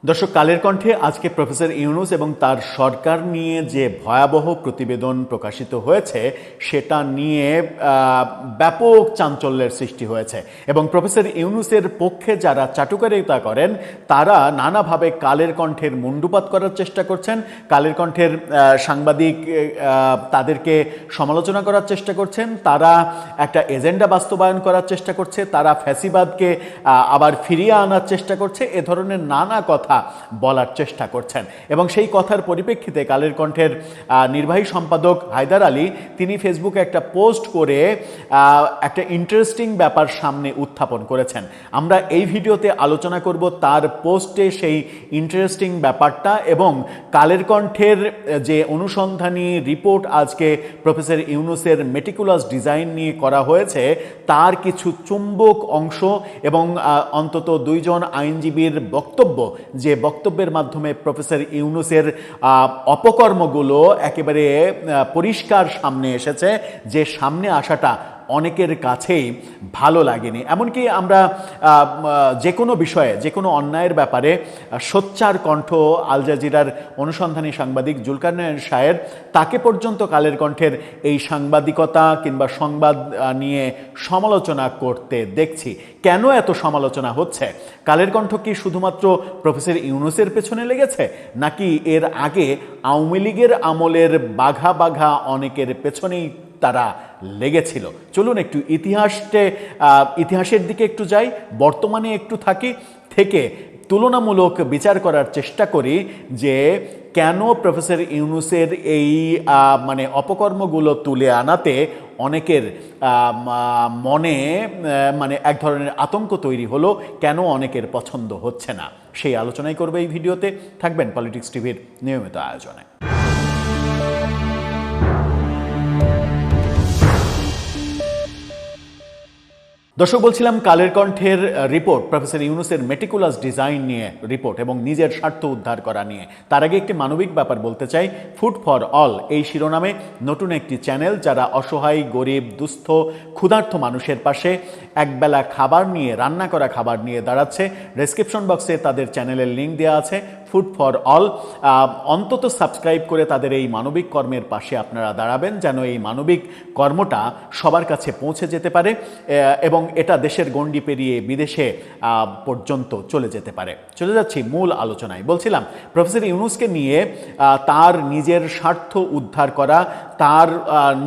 দর্শক, কালের কণ্ঠে আজকে প্রফেসর ইউনূস এবং তার সরকার নিয়ে যে ভয়াবহ প্রতিবেদন প্রকাশিত হয়েছে সেটা নিয়ে ব্যাপক চাঞ্চল্যের সৃষ্টি হয়েছে এবং প্রফেসর ইউনূসের পক্ষে যারা চাটুকারিতা করেন তারা নানাভাবে কালের কণ্ঠের মুণ্ডুপাত করার চেষ্টা করছেন। কালের কণ্ঠের সাংবাদিক তাদেরকে সমালোচনা করার চেষ্টা করছেন, তারা একটা এজেন্ডা বাস্তবায়ন করার চেষ্টা করছে, তারা ফ্যাসিবাদকে আবার ফিরিয়ে আনার চেষ্টা করছে, এ ধরনের নানা কথা বলার চেষ্টা করছেন। এবং সেই কথার পরিপ্রেক্ষিতে কালের কণ্ঠের নির্বাহী সম্পাদক হায়দার আলী তিনি ফেসবুকে একটা পোস্ট করে একটা ইন্টারেস্টিং ব্যাপার সামনে উত্থাপন করেছেন। আমরা এই ভিডিওতে আলোচনা করব তার পোস্টে সেই ইন্টারেস্টিং ব্যাপারটা এবং কালের কণ্ঠের যে অনুসন্ধানী রিপোর্ট আজকে প্রফেসর ইউনূসের মেটিকুলাস ডিজাইন নিয়ে করা হয়েছে তার কিছু চুম্বক অংশ এবং অন্তত দুইজন আইনজীবীর বক্তব্য, যে বক্তব্যের মাধ্যমে প্রফেসর ইউনূসের অপকর্মগুলো একেবারে পরিষ্কার সামনে এসেছে, যে সামনে আসাটা অনেকের কাছেই ভালো লাগেনি। এমনকি আমরা যে কোনো বিষয়ে, যে কোনো অন্যায়ের ব্যাপারে সোচ্চার কণ্ঠ আল জাজিরার অনুসন্ধানী সাংবাদিক জুলকারনাইন শাহের, তাকে পর্যন্ত কালের কণ্ঠের এই সাংবাদিকতা কিংবা সংবাদ নিয়ে সমালোচনা করতে দেখছি। কেন এত সমালোচনা হচ্ছে? কালের কণ্ঠ কি শুধুমাত্র প্রফেসর ইউনূসের পেছনে লেগেছে, নাকি এর আগে আওয়ামী লীগের আমলের বাঘা বাঘা অনেকের পেছনেই তারা লেগেছিল? চলুন একটু ইতিহাসের দিকে একটু যাই, বর্তমানে একটু থেকে তুলনামূলক বিচার করার চেষ্টা করি যে কেন প্রফেসর ইউনূসের এই অপকর্মগুলো তুলে আনাতে অনেকের মনে এক ধরনের আতঙ্ক তৈরি হলো, কেন অনেকের পছন্দ হচ্ছে না, সেই আলোচনাই করবে এই ভিডিওতে। থাকবেন পলিটিক্স টিভির নিয়মিত আয়োজনে। দর্শক, বলছিলাম কালের কণ্ঠের রিপোর্ট, প্রফেসর ইউনূসের মেটিকুলাস ডিজাইন নিয়ে রিপোর্ট এবং নিজের স্বার্থ উদ্ধার করা নিয়ে। তার আগে একটি মানবিক ব্যাপার বলতে চাই। ফুড ফর অল এই শিরোনামে নতুন একটি চ্যানেল যারা অসহায়, গরিব, দুস্থ, ক্ষুধার্ত মানুষের পাশে একবেলা খাবার নিয়ে, রান্না করা খাবার নিয়ে দাঁড়াচ্ছে। ডেসক্রিপশন বক্সে তাদের চ্যানেলের লিঙ্ক দেওয়া আছে, ফুড ফর অল। অন্তত সাবস্ক্রাইব করে তাদের এই মানবিক কর্মের পাশে আপনারা দাঁড়াবেন, যেন এই মানবিক কর্মটা সবার কাছে পৌঁছে যেতে পারে এবং এটা দেশের গণ্ডি পেরিয়ে বিদেশে পর্যন্ত চলে যেতে পারে। চলে যাচ্ছি মূল আলোচনায়। বলছিলাম প্রফেসর ইউনূসকে নিয়ে তার নিজের স্বার্থ উদ্ধার করা, তার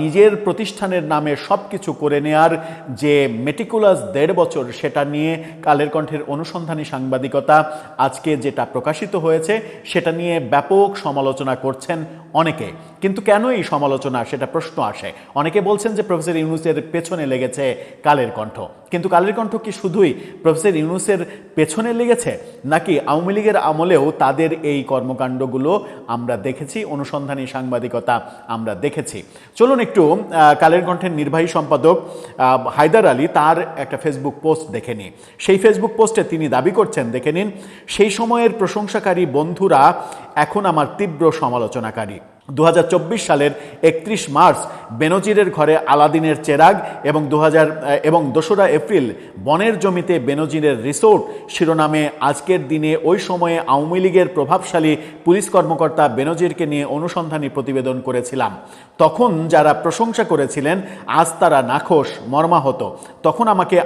নিজের প্রতিষ্ঠানের নামে সব কিছু করে নেয়ার যে মেটিকুলাস 1.5 বছর, সেটা নিয়ে কালের কণ্ঠের অনুসন্ধানী সাংবাদিকতা আজকে যেটা প্রকাশিত হয়েছে সেটা নিয়ে ব্যাপক সমালোচনা করছেন অনেকে। কিন্তু কেন এই সমালোচনা, সেটা প্রশ্ন আসে। অনেকে বলছেন যে প্রফেসর ইউনূসের পেছনে লেগেছে কালের কণ্ঠ, কিন্তু কালের কণ্ঠ কি শুধুই প্রফেসর ইউনূসের পেছনে লেগেছে, নাকি আওয়ামী লীগের আমলেও তাদের এই কর্মকাণ্ডগুলো আমরা দেখেছি, অনুসন্ধানী সাংবাদিকতা আমরা দেখেছি? চলুন একটু কালের কণ্ঠের নির্বাহী সম্পাদক হায়দার আলী তার একটা ফেসবুক পোস্ট দেখে নিই। সেই ফেসবুক পোস্টে তিনি দাবি করছেন, দেখে নিন, সেই সময়ের প্রশংসাকারী বন্ধুরা এখন আমার তীব্র সমালোচনাকারী। 2024 সালের 31 মার্চ বেনজিরের ঘরে আলাদিনের চেরাগ এবং 2রা এপ্রিল বনের জমিতে বেনজিরের রিসোর্ট শিরোনামে আজকের দিনে ওই সময়ে আওয়ামী লীগের প্রভাবশালী পুলিশ কর্মকর্তা বেনজিরকে নিয়ে অনুসন্ধানী প্রতিবেদন করেছিলাম। তখন যারা প্রশংসা করেছিলেন আজ তারা নাখোশ, মর্মাহত। তখন আমাকে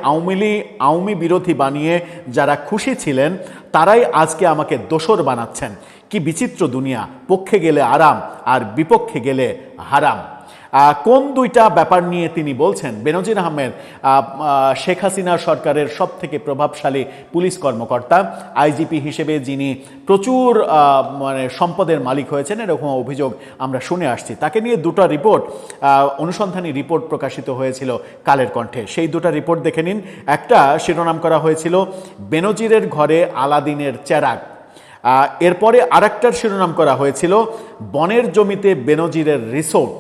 আওয়ামী বিরোধী বানিয়ে যারা খুশি ছিলেন তারাই আজকে আমাকে দোসর বানাচ্ছেন। কি বিচিত্র দুনিয়া! পক্ষে গেলে আরাম আর বিপক্ষে গেলে হারাম। কোন দুইটা ব্যাপার নিয়ে তিনি বলছেন? বেনজির আহমেদ শেখ হাসিনা সরকারের সব থেকে প্রভাবশালী পুলিশ কর্মকর্তা, আইজিপি হিসেবে যিনি প্রচুর সম্পদের মালিক হয়েছেন, এরকম অভিযোগ আমরা শুনে আসছি। তাকে নিয়ে দুটো রিপোর্ট, অনুসন্ধানী রিপোর্ট প্রকাশিত হয়েছিল কালের কণ্ঠে। সেই দুটো রিপোর্ট দেখে নিন। একটা শিরোনাম করা হয়েছিল বেনজিরের ঘরে আলাদিনের চেরাগ, এরপরে আরেকটার শিরোনাম করা হয়েছিল বনের জমিতে বেনজিরের রিসোর্ট।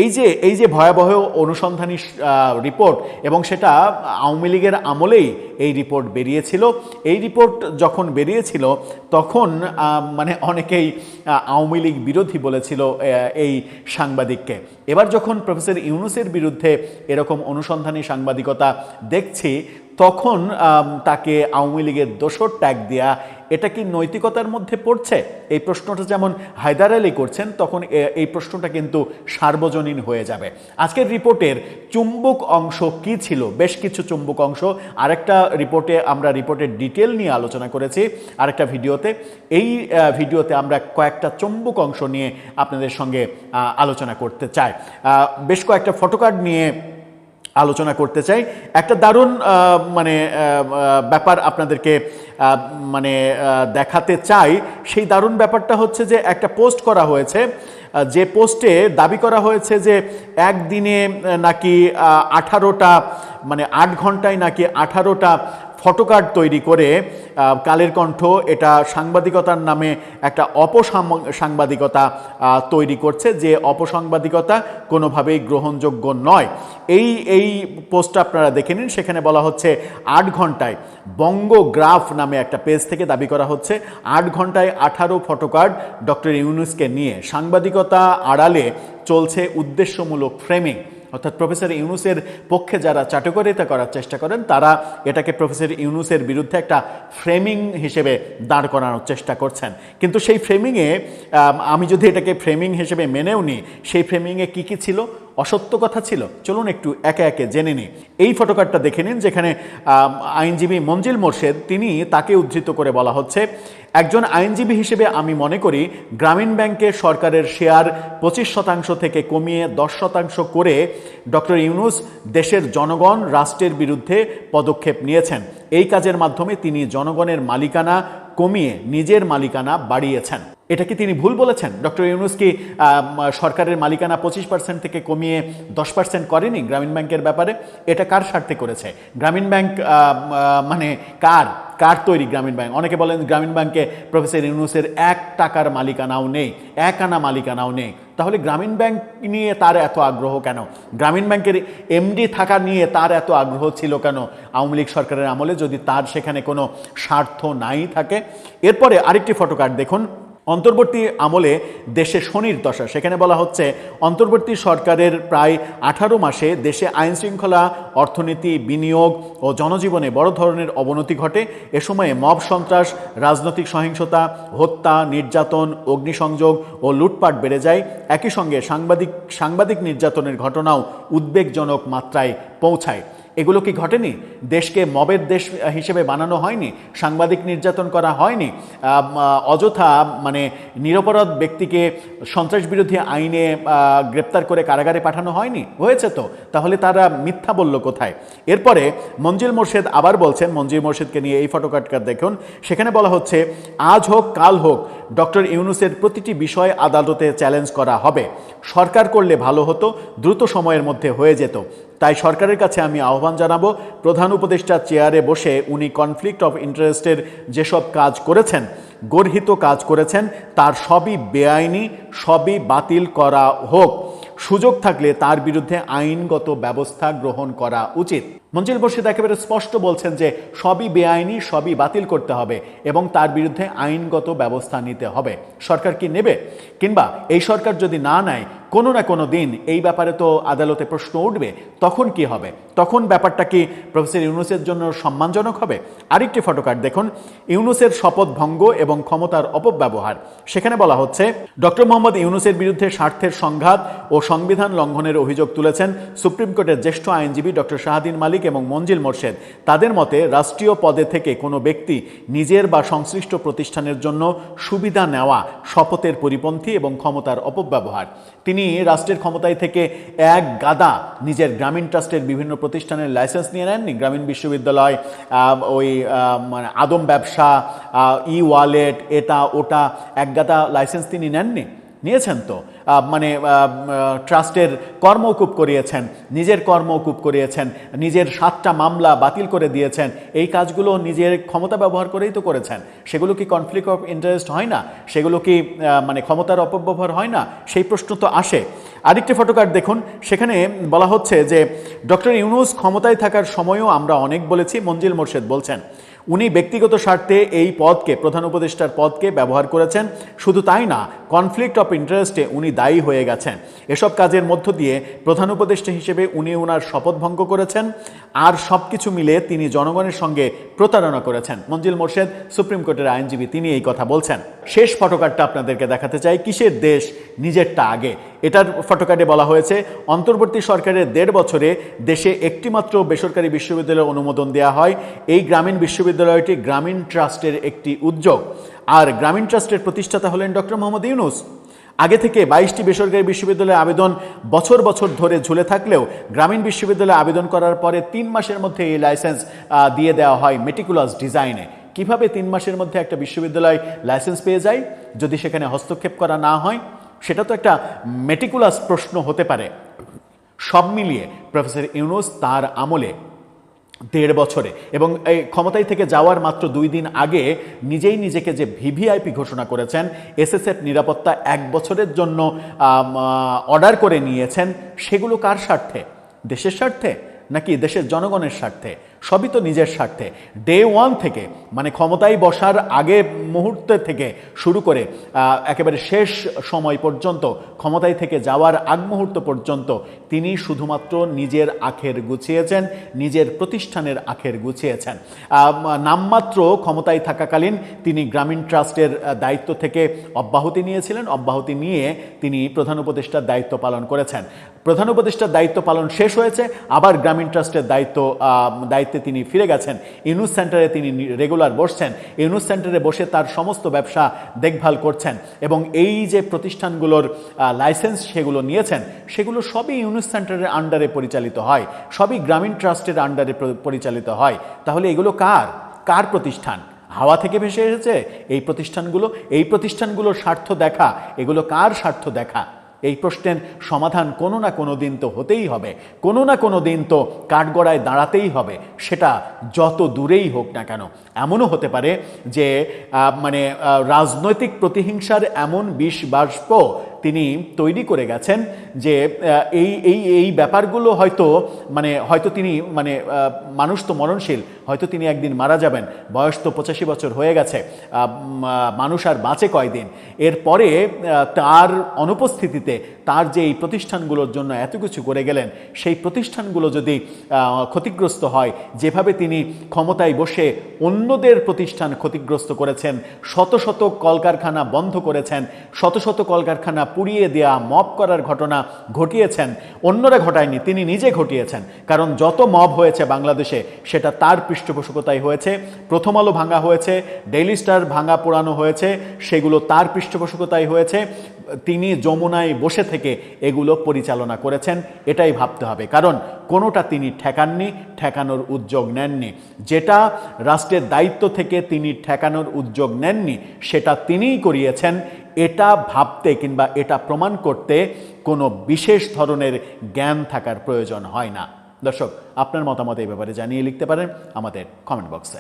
এই যে ভয়াবহ অনুসন্ধানী রিপোর্ট, এবং সেটা আওয়ামী লীগের আমলেই এই রিপোর্ট বেরিয়েছিল। এই রিপোর্ট যখন বেরিয়েছিল তখন অনেকেই আওয়ামী লীগ বিরোধী বলেছিল এই সাংবাদিককে। এবার যখন প্রফেসর ইউনূসের বিরুদ্ধে এরকম অনুসন্ধানী সাংবাদিকতা দেখছি, তখন তাকে আওয়ামী লীগের দোসর ট্যাগ দেয়া এটা কি নৈতিকতার মধ্যে পড়ছে? এই প্রশ্নটা যেমন হায়দার আলী করছেন, তখন এই প্রশ্নটা কিন্তু সার্বজনীন হয়ে যাবে। আজকের রিপোর্টের চুম্বক অংশ কি ছিল? বেশ কিছু চুম্বক অংশ, আরেকটা রিপোর্টে আমরা রিপোর্টের ডিটেল নিয়ে আলোচনা করেছি আরেকটা ভিডিওতে। এই ভিডিওতে আমরা কয়েকটা চুম্বক অংশ নিয়ে আপনাদের সঙ্গে আলোচনা করতে চাই। বেশ কয়েকটা ফটোকার্ড নিয়ে আলোচনা করতে চাই। একটা দারুণ ব্যাপার আপনাদেরকে দেখাতে চাই। সেই দারুণ ব্যাপারটা হচ্ছে যে একটা পোস্ট করা হয়েছে, যে পোস্টে দাবি করা হয়েছে যে একদিনে নাকি 18টা 8 ঘন্টায় নাকি 18টা ফটোকার্ড তৈরি করে কালের কণ্ঠ এটা সাংবাদিকতার নামে একটা অপসাংবাদিকতা তৈরি করছে, যে অপসাংবাদিকতা কোনোভাবেই গ্রহণযোগ্য নয়। এই পোস্টটা আপনারা দেখে নিন। সেখানে বলা হচ্ছে 8 ঘন্টায়, বঙ্গগ্রাফ নামে একটা পেজ থেকে দাবি করা হচ্ছে 8 ঘন্টায় 18 ফটোকার্ড ডক্টর ইউনূসকে নিয়ে। সাংবাদিকতা আড়ালে চলছে উদ্দেশ্যমূলক ফ্রেমিং, অর্থাৎ প্রফেসর ইউনূসের পক্ষে যারা চাটুকারিতা করার চেষ্টা করেন তারা এটাকে প্রফেসর ইউনূসের বিরুদ্ধে একটা ফ্রেমিং হিসেবে দাঁড় করানোর চেষ্টা করছেন। কিন্তু সেই ফ্রেমিংয়ে আমি যদি এটাকে ফ্রেমিং হিসেবে মেনেও নিই, সেই ফ্রেমিংয়ে কী কী ছিল? অসত্য কথা ছিল। চলুন একটু একে একে জেনে নিই। এই ফটোকার্ডটা দেখে নিন, যেখানে আইনজীবী মঞ্জিল মোর্শেদ তাকে উদ্ধৃত করে বলা হচ্ছে, একজন আইনজীবী হিসেবে আমি মনে করি গ্রামীণ ব্যাংকে সরকারের শেয়ার 25% থেকে কমিয়ে 10% করে ডক্টর ইউনূস দেশের জনগণ রাষ্ট্রের বিরুদ্ধে পদক্ষেপ নিয়েছেন। এই কাজের মাধ্যমে তিনি জনগণের মালিকানা কমিয়ে নিজের মালিকানা বাড়িয়েছেন। এটা কি তিনি ভুল বলেছেন? ডক্টর ইউনূস কি সরকারের মালিকানা 25% থেকে কমিয়ে 10% করেনি গ্রামীণ ব্যাংকের ব্যাপারে? এটা কার স্বার্থে করেছে? গ্রামীণ ব্যাংক কার তৈরি গ্রামীণ ব্যাংক? অনেকে বলেন গ্রামীণ ব্যাংকে প্রফেসর ইউনূসের 1 টাকার মালিকানাও নেই, 1 আনা মালিকানাও নেই। তাহলে গ্রামীণ ব্যাংক নিয়ে তার এত আগ্রহ কেন? গ্রামীণ ব্যাংকের এমডি থাকা নিয়ে তার এত আগ্রহ ছিল কেন আওয়ামী লীগ সরকারের আমলে, যদি তার সেখানে কোনো স্বার্থ নাই থাকে? এরপরে আরেকটি ফটোকার্ড দেখুন, অন্তর্বর্তী আমলে দেশে শনির দশা। সেখানে বলা হচ্ছে অন্তর্বর্তী সরকারের প্রায় 18 মাসে দেশে আইন শৃঙ্খলা, অর্থনীতি, বিনিয়োগ ও জনজীবনে বড় ধরনের অবনতি ঘটে। এ সময়ে মব সন্ত্রাস, রাজনৈতিক সহিংসতা, হত্যা, নির্যাতন, অগ্নিসংযোগ ও লুটপাট বেড়ে যায়। একই সঙ্গে সাংবাদিক নির্যাতনের ঘটনাও উদ্বেগজনক মাত্রায় পৌঁছায়। এগুলো কি ঘটেনি? দেশকে মবের দেশ হিসেবে বানানো হয়নি? সাংবাদিক নির্যাতন করা হয়নি? অযথা নিরপরাধ ব্যক্তিকে সন্ত্রাস বিরোধী আইনে গ্রেপ্তার করে কারাগারে পাঠানো হয়নি? হয়েছে তো। তাহলে তারা মিথ্যা বলল কোথায়? এরপরে মঞ্জিল মোর্শেদ আবার বলছেন, মঞ্জিল মোর্শেদকে নিয়ে এই ফটোকার্ডটা দেখুন। সেখানে বলা হচ্ছে আজ হোক কাল হোক ডক্টর ইউনূসের প্রতিটি বিষয় আদালতে চ্যালেঞ্জ করা হবে। সরকার করলে ভালো হতো, দ্রুত সময়ের মধ্যে হয়ে যেত। তাই সরকারের কাছে আমি আহ্বান জানাবো, প্রধান উপদেষ্টার চেয়ারে বসে উনি কনফ্লিক্ট অফ ইন্টারেস্টের যেসব কাজ করেছেন, গর্হিত কাজ করেছেন, তার সবই বেআইনি, সবই বাতিল করা হোক। সুযোগ থাকলে তার বিরুদ্ধে আইনগত ব্যবস্থা গ্রহণ করা উচিত। মঞ্জিল মোর্শেদ একেবারে স্পষ্ট বলছেন যে সবই বেআইনি, সবই বাতিল করতে হবে এবং তার বিরুদ্ধে আইনগত ব্যবস্থা নিতে হবে। সরকার কি নেবে? কিংবা এই সরকার যদি না নেয়, কোনো না কোনো দিন এই ব্যাপারে তো আদালতে প্রশ্ন উঠবে, তখন কি হবে? তখন ব্যাপারটা কি প্রফেসর ইউনূসের জন্য সম্মানজনক হবে? আরেকটি ফটোকার্ড দেখুন, ইউনূসের শপথ ভঙ্গ এবং ক্ষমতার অপব্যবহার। সেখানে বলা হচ্ছে ডক্টর মোহাম্মদ ইউনূসের বিরুদ্ধে স্বার্থের সংঘাত ও সংবিধান লঙ্ঘনের অভিযোগ তুলেছেন সুপ্রিম কোর্টের জ্যেষ্ঠ আইনজীবী ডক্টর শাহাদিন মালিক এবং মঞ্জিল মোর্শেদ। তাদের মতে রাষ্ট্রীয় পদে থেকে কোনো ব্যক্তি নিজের বা সংশ্লিষ্ট প্রতিষ্ঠানের জন্য সুবিধা নেওয়া শপথের পরিপন্থী এবং ক্ষমতার অপব্যবহার। তিনি রাষ্ট্রের ক্ষমতায় থেকে এক গাদা নিজের গ্রামীণ ট্রাস্টের বিভিন্ন প্রতিষ্ঠানের লাইসেন্স নিয়ে নেননি? গ্রামীণ বিশ্ববিদ্যালয়, আদম ব্যবসা, ই ওয়ালেট, এটা ওটা, এক গাদা লাইসেন্স তিনি নেননি? নিয়েছেন তো। ট্রাস্টের কর মওকুফ করিয়েছেন, নিজের কর মওকুফ করিয়েছেন, নিজের 7টা মামলা বাতিল করে দিয়েছেন। এই কাজগুলো নিজের ক্ষমতা ব্যবহার করেই তো করেছেন। সেগুলো কি কনফ্লিক্ট অফ ইন্টারেস্ট হয় না? সেগুলো কি ক্ষমতার অপব্যবহার হয় না? সেই প্রশ্ন তো আসে। আরেকটি ফটোকার্ড দেখুন, সেখানে বলা হচ্ছে যে ডক্টর ইউনূস ক্ষমতায় থাকার সময়ও আমরা অনেক বলেছি। মঞ্জিল মোর্শেদ বলছেন উনি ব্যক্তিগত স্বার্থে এই পদকে, প্রধান উপদেষ্টার পদকে ব্যবহার করেছেন। শুধু তাই না, কনফ্লিক্ট অফ ইন্টারেস্টে উনি দায়ী হয়ে গেছেন। এসব কাজের মধ্য দিয়ে প্রধান উপদেষ্টা হিসেবে উনি ওনার শপথ ভঙ্গ করেছেন, আর সব কিছু মিলে তিনি জনগণের সঙ্গে প্রতারণা করেছেন। মঞ্জিল মোরশেদ, সুপ্রিম কোর্টের আইনজীবী, তিনি এই কথা বলছেন। শেষ ফটোকার্ডটা আপনাদেরকে দেখাতে চাই। কিসের দেশ, নিজেরটা আগে। এটার ফটোকার্ডে বলা হয়েছে, অন্তর্বর্তী সরকারের 1.5 বছরে দেশে একটিমাত্র বেসরকারি বিশ্ববিদ্যালয়ের অনুমোদন দেওয়া হয়। এই গ্রামীণ বিশ্ববিদ্যালয়টি গ্রামীণ ট্রাস্টের একটি উদ্যোগ। আর গ্রামীণ ট্রাস্টের প্রতিষ্ঠাতা হলেন ডক্টর মোহাম্মদ ইউনূস। আগে থেকে 22টি বেসরকারি বিশ্ববিদ্যালয়ে আবেদন বছর বছর ধরে ঝুলে থাকলেও গ্রামীণ বিশ্ববিদ্যালয়ে আবেদন করার পরে 3 মাসের মধ্যে এই লাইসেন্স দিয়ে দেওয়া হয় মেটিকুলাস ডিজাইনে। কিভাবে 3 মাসের মধ্যে একটা বিশ্ববিদ্যালয় লাইসেন্স পেয়ে যায় যদি সেখানে হস্তক্ষেপ করা না হয়? সেটা তো একটা মেটিকুলাস প্রশ্ন হতে পারে। সব মিলিয়ে প্রফেসর ইউনূস তার আমলে 1.5 বছরে এবং এই ক্ষমতায় থেকে যাওয়ার মাত্র 2 দিন আগে নিজেই নিজেকে যে ভিভিআইপি ঘোষণা করেছেন, এসএসএফ নিরাপত্তা 1 বছরের জন্য অর্ডার করে নিয়েছেন, সেগুলো কার স্বার্থে? দেশের স্বার্থে নাকি দেশের জনগণের স্বার্থে? সবই তো নিজের স্বার্থে। ডে 1 থেকে, মানে ক্ষমতায় বসার আগে মুহূর্তে থেকে শুরু করে একেবারে শেষ সময় পর্যন্ত, ক্ষমতায় থেকে যাওয়ার আগ মুহূর্ত পর্যন্ত তিনি শুধুমাত্র নিজের আখের গুছিয়েছেন, নিজের প্রতিষ্ঠানের আখের গুছিয়েছেন। নামমাত্র ক্ষমতায় থাকাকালীন তিনি গ্রামীণ ট্রাস্টের দায়িত্ব থেকে অব্যাহতি নিয়েছিলেন। অব্যাহতি নিয়ে তিনি প্রধান উপদেষ্টার দায়িত্ব পালন করেছেন। প্রধান উপদেষ্টার দায়িত্ব পালন শেষ হয়েছে, আবার গ্রামীণ ট্রাস্টের দায়িত্বে তিনি ফিরে গেছেন। ইউনূস সেন্টারে তিনি রেগুলার বসছেন। ইউনূস সেন্টারে বসে তার সমস্ত ব্যবসা দেখভাল করছেন এবং এই যে প্রতিষ্ঠানগুলোর লাইসেন্স সেগুলো নিয়েছেন, সেগুলো সবই ইউনূস সেন্টারের আন্ডারে পরিচালিত হয়, সবই গ্রামীণ ট্রাস্টের আন্ডারে পরিচালিত হয়। তাহলে এগুলো কার প্রতিষ্ঠান? হাওয়া থেকে ভেসে এসেছে এই প্রতিষ্ঠানগুলোর স্বার্থ দেখা, এগুলো কার স্বার্থ দেখা? এই প্রশ্নের সমাধান কোনো না কোনো দিন তো হতেই হবে, কোনো না কোনো দিন তো কাঠগড়ায় দাঁড়াতেই হবে, সেটা যত দূরেই হোক না কেন। এমনও হতে পারে যে রাজনৈতিক প্রতিহিংসার এমন বিষ বাষ্প তিনি তৈরি করে গেছেন যে এই ব্যাপারগুলো হয়তো তিনি মানুষ তো মরণশীল, হয়তো তিনি একদিন মারা যাবেন, বয়স তো 85 বছর হয়ে গেছে, মানুষ আর বাঁচে কয়দিন। এরপরে তার অনুপস্থিতিতে তার যে এই প্রতিষ্ঠানগুলোর জন্য এত কিছু করে গেলেন, সেই প্রতিষ্ঠানগুলো যদি ক্ষতিগ্রস্ত হয়, যেভাবে তিনি ক্ষমতায় বসে অন্যদের প্রতিষ্ঠান ক্ষতিগ্রস্ত করেছেন, শত শত কলকারখানা বন্ধ করেছেন, শত শত কলকারখানা পুড়িয়ে দেয়া, মব করার ঘটনা ঘটিয়েছেন, অন্যরা ঘটায়নি, তিনি নিজে ঘটিয়েছেন। কারণ যত মব হয়েছে বাংলাদেশে সেটা তার পৃষ্ঠপোষকতায় হয়েছে। প্রথম আলো ভাঙা হয়েছে, ডেইলি স্টার ভাঙা পোড়ানো হয়েছে, সেগুলো তার পৃষ্ঠপোষকতায় হয়েছে। তিনি যমুনায় বসে থেকে এগুলো পরিচালনা করেছেন, এটাই ভাবতে হবে। কারণ কোনোটা তিনি ঠেকাননি, ঠেকানোর উদ্যোগ নেননি। যেটা রাষ্ট্রের দায়িত্ব থেকে তিনি ঠেকানোর উদ্যোগ নেননি, সেটা তিনিই করিয়েছেন। এটা ভাবতে কিংবা এটা প্রমাণ করতে কোনো বিশেষ ধরনের জ্ঞান থাকার প্রয়োজন হয় না। দর্শক, আপনার মতামত এই ব্যাপারে জানিয়ে লিখতে পারেন আমাদের কমেন্ট বক্সে।